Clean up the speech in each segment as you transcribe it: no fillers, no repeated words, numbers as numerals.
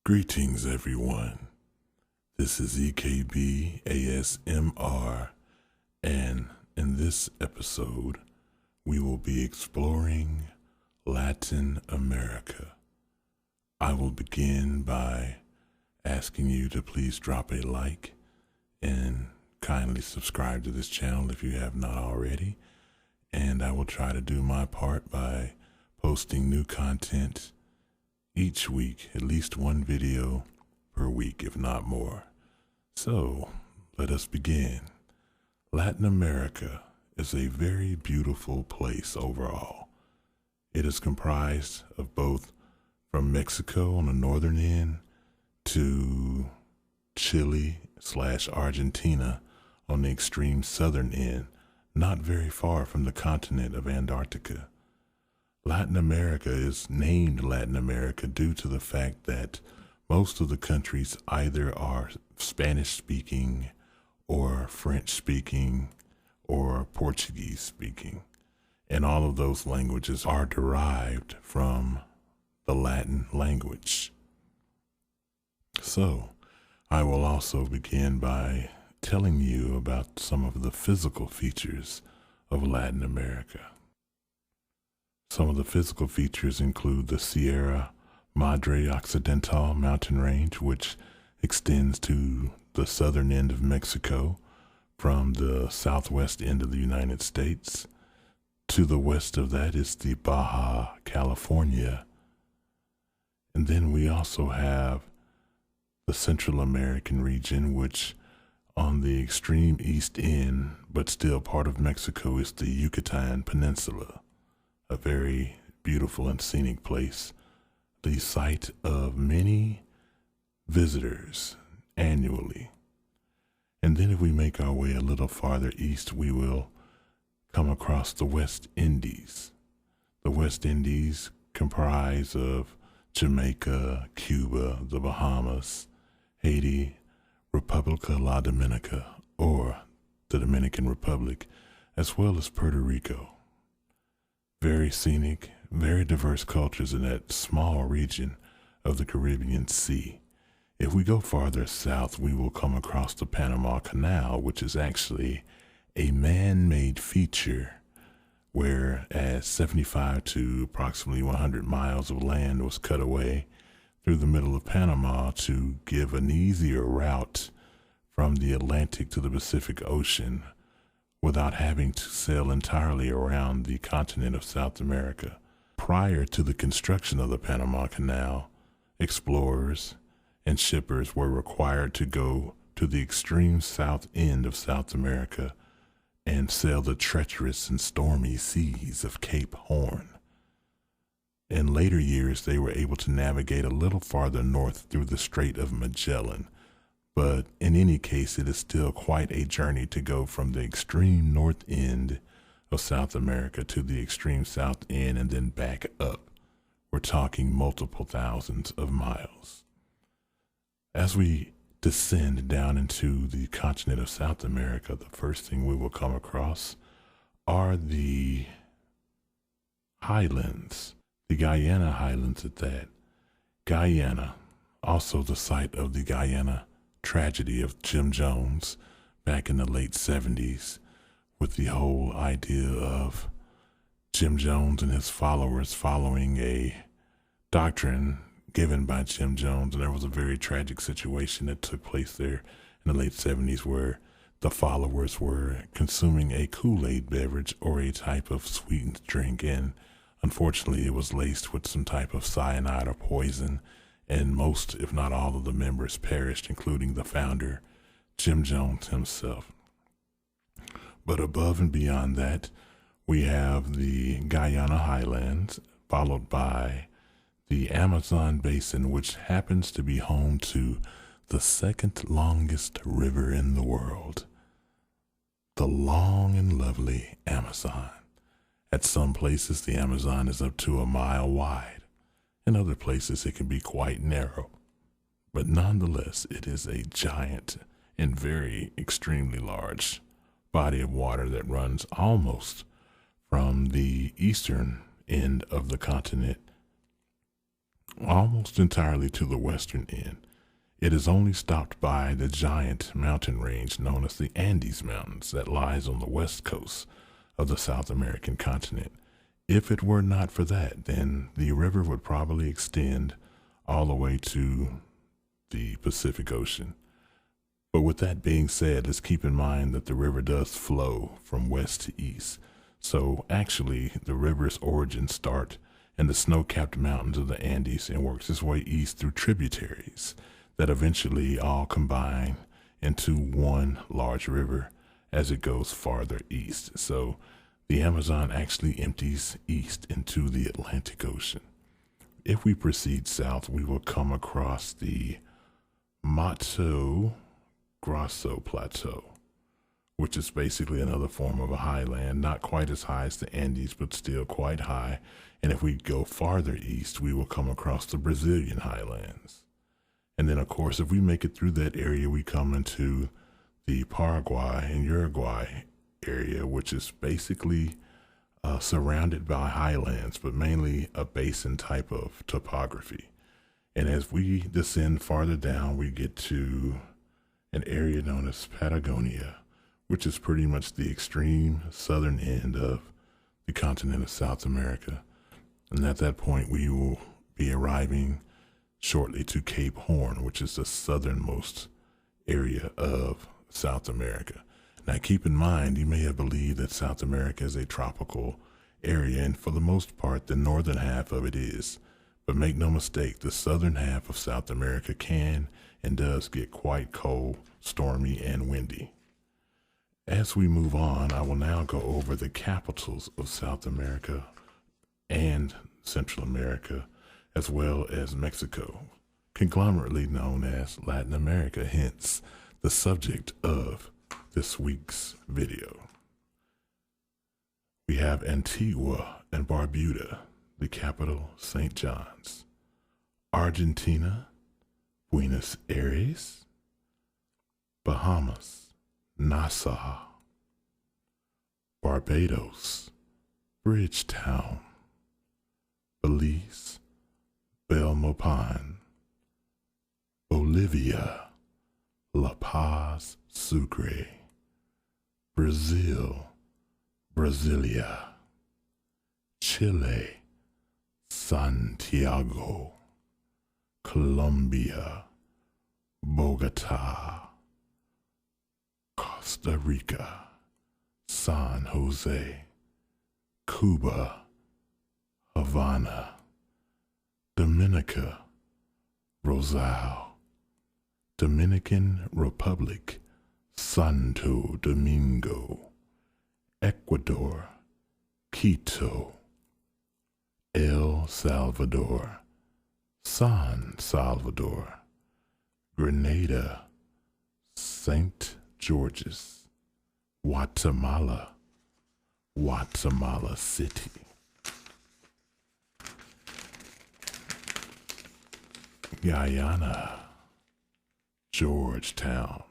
Greetings, everyone. This is EKB ASMR, and in this episode, we will be exploring Latin America. I will begin by asking you to please drop a like and kindly subscribe to this channel if you have not already, and I will try to do my part by posting new content each week, at least one video per week, if not more. So, let us begin. Latin America is a very beautiful place overall. It is comprised of both from Mexico on the northern end to Chile/Argentina on the extreme southern end, not very far from the continent of Antarctica. Latin America is named Latin America due to the fact that most of the countries either are Spanish-speaking or French-speaking or Portuguese-speaking, and all of those languages are derived from the Latin language. So, I will also begin by telling you about some of the physical features of Latin America. Some of the physical features include the Sierra Madre Occidental mountain range, which extends to the southern end of Mexico from the southwest end of the United States. To the west of that is the Baja California. And then we also have the Central American region, which on the extreme east end, but still part of Mexico, is the Yucatan Peninsula. A very beautiful and scenic place, the site of many visitors annually. And then if we make our way a little farther east, we will come across the West Indies. The West Indies comprise of Jamaica, Cuba, the Bahamas, Haiti, República La Dominica, or the Dominican Republic, as well as Puerto Rico. Very scenic, very diverse cultures in that small region of the Caribbean Sea. If we go farther south, we will come across the Panama Canal, which is actually a man-made feature where as 75 to approximately 100 miles of land was cut away through the middle of Panama to give an easier route from the Atlantic to the Pacific Ocean without having to sail entirely around the continent of South America. Prior to the construction of the Panama Canal, explorers and shippers were required to go to the extreme south end of South America and sail the treacherous and stormy seas of Cape Horn. In later years, they were able to navigate a little farther north through the Strait of Magellan, but in any case, it is still quite a journey to go from the extreme north end of South America to the extreme south end and then back up. We're talking multiple thousands of miles. As we descend down into the continent of South America, the first thing we will come across are the highlands, the Guyana highlands at that. Guyana, also the site of the Guyana tragedy of Jim Jones back in the late 70s, with the whole idea of Jim Jones and his followers following a doctrine given by Jim Jones. And there was a very tragic situation that took place there in the late 70s where the followers were consuming a Kool-Aid beverage or a type of sweetened drink, and unfortunately it was laced with some type of cyanide or poison, and most, if not all, of the members perished, including the founder, Jim Jones himself. But above and beyond that, we have the Guyana highlands, followed by the Amazon basin, which happens to be home to the second longest river in the world, the long and lovely Amazon. At some places, the Amazon is up to a mile wide. In other places, it can be quite narrow, but nonetheless, it is a giant and very extremely large body of water that runs almost from the eastern end of the continent almost entirely to the western end. It is only stopped by the giant mountain range known as the Andes Mountains that lies on the west coast of the South American continent. If it were not for that, then the river would probably extend all the way to the Pacific Ocean. But with that being said, let's keep in mind that the river does flow from west to east. So actually, the river's origins start in the snow-capped mountains of the Andes and works its way east through tributaries that eventually all combine into one large river as it goes farther east. So the Amazon actually empties east into the Atlantic Ocean. If we proceed south, we will come across the Mato Grosso Plateau, which is basically another form of a highland, not quite as high as the Andes, but still quite high. And if we go farther east, we will come across the Brazilian highlands. And then, of course, if we make it through that area, we come into the Paraguay and Uruguay area, which is basically surrounded by highlands, but mainly a basin type of topography. And as we descend farther down, we get to an area known as Patagonia, which is pretty much the extreme southern end of the continent of South America. And at that point, we will be arriving shortly to Cape Horn, which is the southernmost area of South America. Now, keep in mind, you may have believed that South America is a tropical area, and for the most part, the northern half of it is. But make no mistake, the southern half of South America can and does get quite cold, stormy, and windy. As we move on, I will now go over the capitals of South America and Central America, as well as Mexico, conglomerately known as Latin America, hence the subject of this week's video. We have Antigua and Barbuda, the capital, St. John's. Argentina, Buenos Aires. Bahamas, Nassau. Barbados, Bridgetown. Belize, Belmopan. Bolivia, La Paz, Sucre. Brazil, Brasilia. Chile, Santiago. Colombia, Bogota. Costa Rica, San Jose. Cuba, Havana. Dominica, Rosal. Dominican Republic, Santo Domingo. Ecuador, Quito. El Salvador, San Salvador. Grenada, St. George's. Guatemala, Guatemala City. Guyana, Georgetown.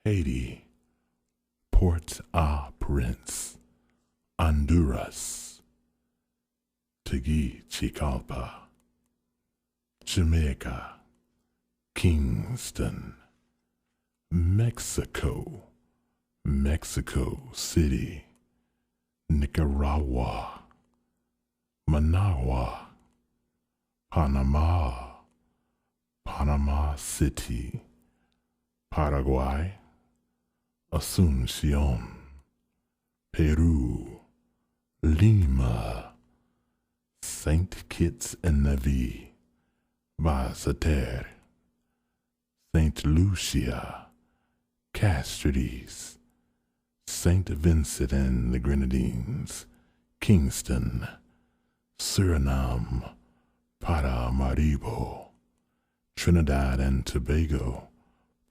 Haiti, Port-au-Prince. Honduras, Tegucigalpa. Jamaica, Kingston. Mexico, Mexico City. Nicaragua, Managua. Panama, Panama City. Paraguay, Asunción. Peru, Lima. Saint Kitts and Nevis, Basseterre. Saint Lucia, Castries. Saint Vincent and the Grenadines, Kingston. Suriname, Paramaribo. Trinidad and Tobago,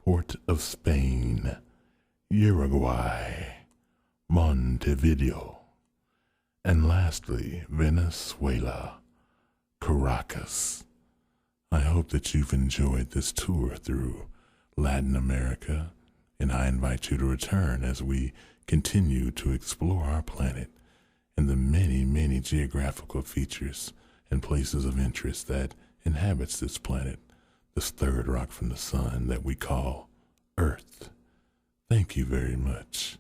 Port of Spain. Uruguay, Montevideo. And lastly, Venezuela, Caracas. I hope that you've enjoyed this tour through Latin America, and I invite you to return as we continue to explore our planet and the many, many geographical features and places of interest that inhabits this planet, this third rock from the sun that we call Earth. Thank you very much.